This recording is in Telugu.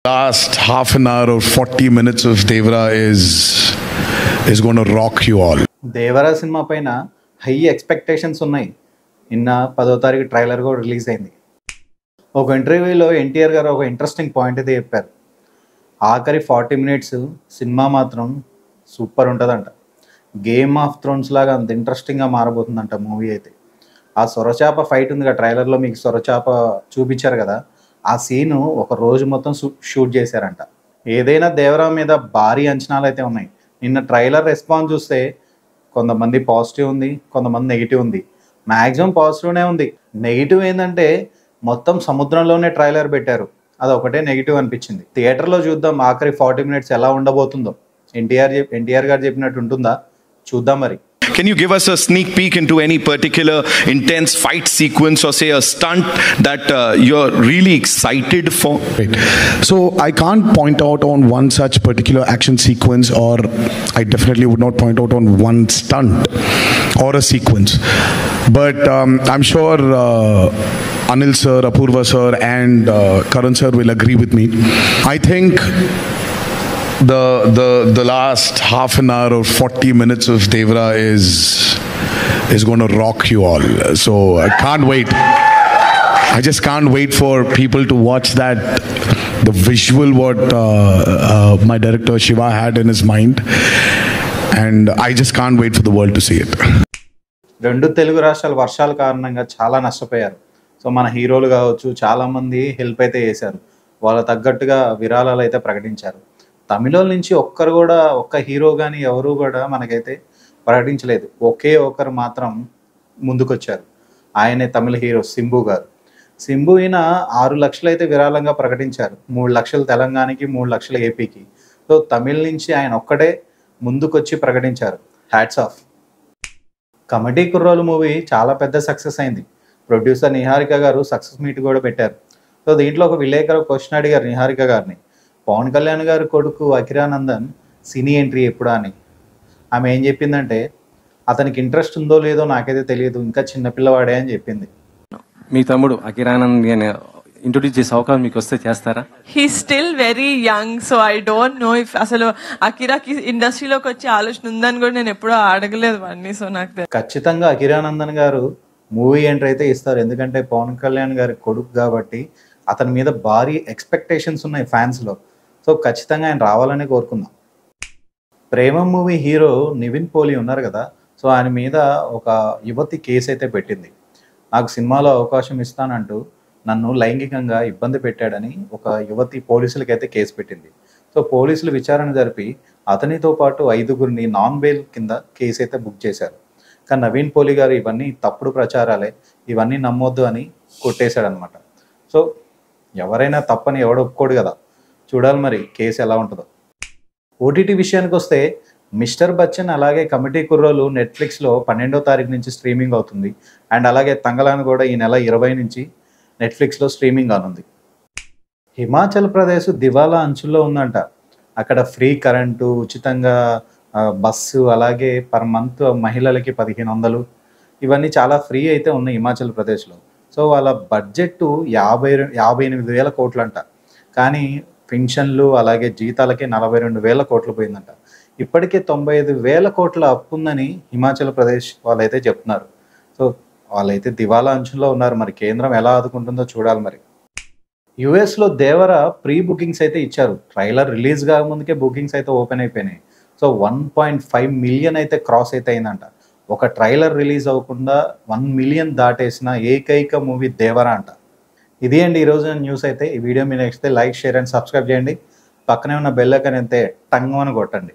Last half an hour or 40 minutes of Devara is going to rock you all. Devara cinema పైన హై ఎక్స్పెక్టేషన్స్ ఉన్నాయి. నిన్న 10వ తారీఖు ట్రైలర్ కూడా రిలీజ్ అయింది. ఒక ఇంటర్వ్యూలో ఎన్టీఆర్ గారు ఒక ఇంట్రెస్టింగ్ పాయింట్ అయితే చెప్పారు. ఆఖరి 40 మినిట్స్ సినిమా మాత్రం సూపర్ ఉంటుందంట. గేమ్ ఆఫ్ థ్రోన్స్ లాగా అంత ఇంట్రెస్టింగ్గా మారబోతుందంట మూవీ అయితే. ఆ సొరచాప ఫైట్ ఉందిగా ట్రైలర్లో, మీకు సొరచాప చూపించారు కదా, ఆ సీను ఒక రోజు మొత్తం షూట్ చేశారంట. ఏదైనా దేవరా మీద భారీ అంచనాలు అయితే ఉన్నాయి. నిన్న ట్రైలర్ రెస్పాన్స్ చూస్తే కొంతమంది పాజిటివ్ ఉంది, కొంతమంది నెగిటివ్ ఉంది. మ్యాక్సిమం పాజిటివ్నే ఉంది. నెగిటివ్ ఏంటంటే మొత్తం సముద్రంలోనే ట్రైలర్ పెట్టారు, అది ఒకటే నెగిటివ్ అనిపించింది. థియేటర్లో చూద్దాం ఆఖరి 40 మినిట్స్ ఎలా ఉండబోతుందో. ఎన్టీఆర్ గారు చెప్పినట్టు ఉంటుందా చూద్దాం మరి. Can you give us a sneak peek into any particular intense fight sequence or say a stunt that you're really excited for? Right. So I can't point out on one such particular action sequence, or I definitely would not point out on one stunt or a sequence. But I'm sure Anil sir, Apurva sir and Karan sir will agree with me. I think the last half an hour or 40 minutes of Devara is going to rock you all. So I can't wait. I just can't wait for people to watch that, the visual what my director Shiva had in his mind, and I just can't wait for the world to see it. రెండు తెలుగు రాష్ట్రాల వర్షాల కారణంగా చాలా నష్టపోయారు. సో మన హీరోలు కావచ్చు చాలామంది హెల్ప్ అయితే చేశారు. వాళ్ళ తగ్గట్టుగా విరాళాలు అయితే ప్రకటించారు. తమిళ నుంచి ఒక్క హీరో కానీ ఎవరు కూడా మనకైతే ప్రకటించలేదు. ఒకే ఒకరు మాత్రం ముందుకొచ్చారు. ఆయనే తమిళ హీరో సింబు గారు. సింబు ఈయన 6 లక్షలు అయితే విరాళంగా ప్రకటించారు. 3 లక్షలు తెలంగాణకి, 3 లక్షలు ఏపీకి. సో తమిళ నుంచి ఆయన ఒక్కడే ముందుకొచ్చి ప్రకటించారు. Hats off. కమిటీ కుర్రోలు మూవీ చాలా పెద్ద సక్సెస్ అయింది. ప్రొడ్యూసర్ నిహారిక గారు సక్సెస్ మీట్ కూడా పెట్టారు. సో దీంట్లో ఒక విలేకరు క్వశ్చన్ అడిగారు నిహారిక గారిని, పవన్ కళ్యాణ్ గారి కొడుకు అకిరానందన్ సినీ ఎంట్రీ ఎప్పుడా అని. ఆమె ఏం చెప్పిందంటే, అతనికి ఇంట్రెస్ట్ ఉందో లేదో నాకైతే తెలియదు, ఇంకా చిన్నపిల్లవాడే అని చెప్పింది. మీ తమ్ముడు అకిరానంద్ ఇంట్రొడ్యూస్ చేసే అవకాశం మీకు వస్తే చేస్తారా? He still very young, so I don't know if అసలు అకిరాకి ఇండస్ట్రీలోకి వచ్చే ఆలోచన ఉందని కూడా నేను ఎప్పుడూ అడగలేదు వాడిని. సో నాకు ఖచ్చితంగా అకిరానందన్ గారు మూవీ ఎంట్రీ అయితే ఇస్తారు. ఎందుకంటే పవన్ కళ్యాణ్ గారి కొడుకు కాబట్టి అతని మీద భారీ ఎక్స్పెక్టేషన్స్ ఉన్నాయి ఫ్యాన్స్లో. సో ఖచ్చితంగా ఆయన రావాలని కోరుకుందాం. ప్రేమ మూవీ హీరో నివిన్ పోలి ఉన్నారు కదా, సో ఆయన మీద ఒక యువతి కేసు అయితే పెట్టింది. నాకు సినిమాలో అవకాశం ఇస్తానంటూ నన్ను లైంగికంగా ఇబ్బంది పెట్టాడని ఒక యువతి పోలీసులకైతే కేసు పెట్టింది. సో పోలీసులు విచారణ జరిపి అతనితో పాటు 5గురిని నాన్ బెయిల్ కింద కేసు అయితే బుక్ చేశారు. కానీ నవీన్ పోలి గారు ఇవన్నీ తప్పుడు ప్రచారాలే, ఇవన్నీ నమ్మొద్దు అని కొట్టేశాడనమాట. సో ఎవరైనా తప్పని ఎవడు ఒప్పుకోడు కదా. చూడాలి మరి కేసు ఎలా ఉంటుందో. ఓటీటీ విషయానికి వస్తే మిస్టర్ బచ్చన్ అలాగే కమిటీ కుర్రోలు నెట్ఫ్లిక్స్లో 12వ తారీఖు నుంచి స్ట్రీమింగ్ అవుతుంది. అండ్ అలాగే తంగలాన్ కూడా ఈ నెల 20 నుంచి నెట్ఫ్లిక్స్లో స్ట్రీమింగ్ అనుంది. హిమాచల్ ప్రదేశ్ దివాలా అంచుల్లో ఉందంట. అక్కడ ఫ్రీ కరెంటు, ఉచితంగా బస్సు, అలాగే పర్ మంత్ మహిళలకి 1500, ఇవన్నీ చాలా ఫ్రీ అయితే ఉన్నాయి హిమాచల్ ప్రదేశ్లో. సో వాళ్ళ బడ్జెట్ 58,000 కోట్లు అంట. కానీ పెన్షన్లు అలాగే జీతాలకే 42,000 కోట్లు పోయిందంట. ఇప్పటికే 95,000 కోట్ల అప్పు ఉందని హిమాచల్ ప్రదేశ్ వాళ్ళైతే చెప్తున్నారు. సో వాళ్ళైతే దివాలా అంచుల్లో ఉన్నారు. మరి కేంద్రం ఎలా ఆదుకుంటుందో చూడాలి మరి. యుఎస్లో దేవరా ప్రీ బుకింగ్స్ అయితే ఇచ్చారు. ట్రైలర్ రిలీజ్ కాకముందుకే బుకింగ్స్ అయితే ఓపెన్ అయిపోయినాయి. సో 1.5 మిలియన్ అయితే క్రాస్ అయితే అయిందంట. ఒక ట్రైలర్ రిలీజ్ అవ్వకుండా 1 మిలియన్ దాటేసిన ఏకైక మూవీ దేవరా అంట. ఇది అండి ఈరోజు న్యూస్ అయితే. ఈ వీడియో మీరు నచ్చితే లైక్, షేర్ అండ్ సబ్స్క్రైబ్ చేయండి. పక్కనే ఉన్న బెల్ ఐకాన్ అయితే టంగ్ అని కొట్టండి.